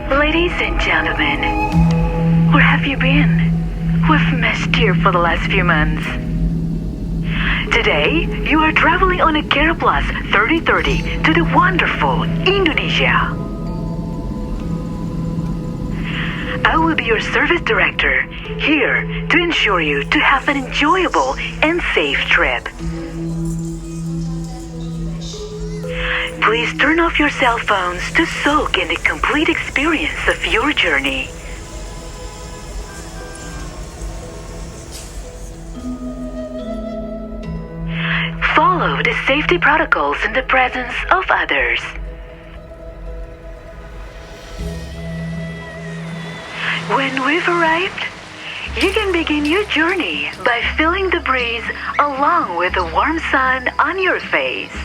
Ladies and gentlemen, where have you been? We've missed you for the last few months. Today, you are traveling on a Plus 3030 to the wonderful Indonesia. I will be your service director, here to ensure you to have an enjoyable and safe trip. Please turn off your cell phones to soak in the complete experience of your journey. Follow the safety protocols in the presence of others. When we've arrived, you can begin your journey by feeling the breeze along with the warm sun on your face.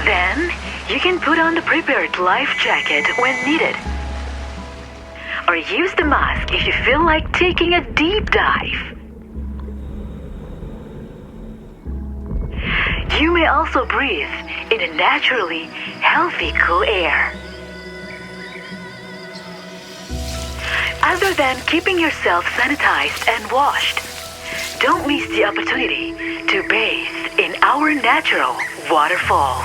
Then, you can put on the prepared life jacket when needed. Or use the mask if you feel like taking a deep dive. You may also breathe in a naturally healthy, cool air. Other than keeping yourself sanitized and washed, don't miss the opportunity to bathe in our natural waterfalls.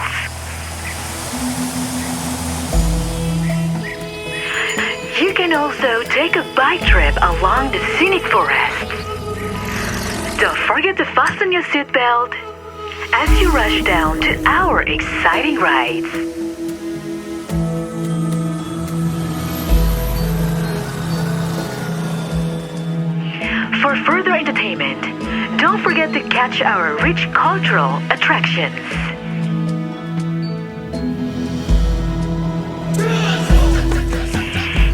You can also take a bike trip along the scenic forests. Don't forget to fasten your seatbelt as you rush down to our exciting rides. For further entertainment, don't forget to catch our rich cultural attractions.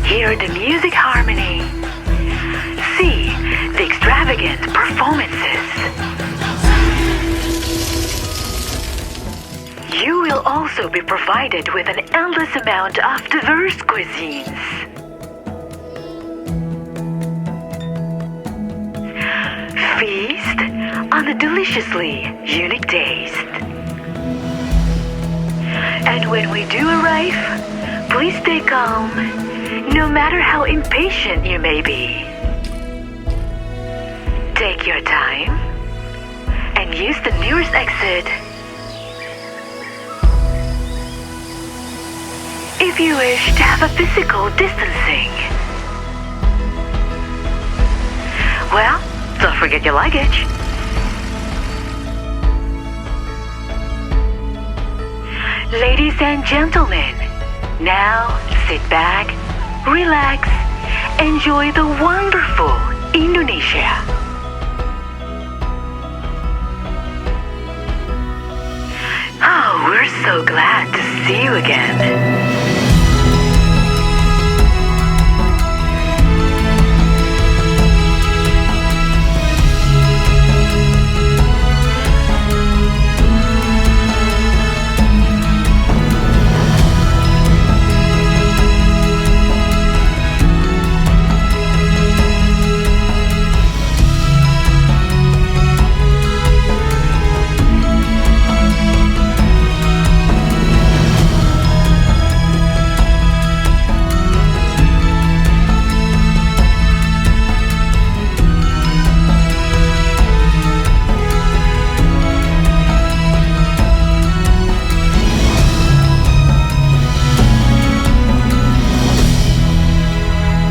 Hear the music harmony. See the extravagant performances. You will also be provided with an endless amount of diverse cuisines. Feast on the deliciously unique taste. And when we do arrive, please stay calm, no matter how impatient you may be. Take your time and use the nearest exit. If you wish to have a physical distancing. Well, don't forget your luggage. Ladies and gentlemen, now sit back, relax, enjoy the wonderful Indonesia. Oh, we're so glad to see you again.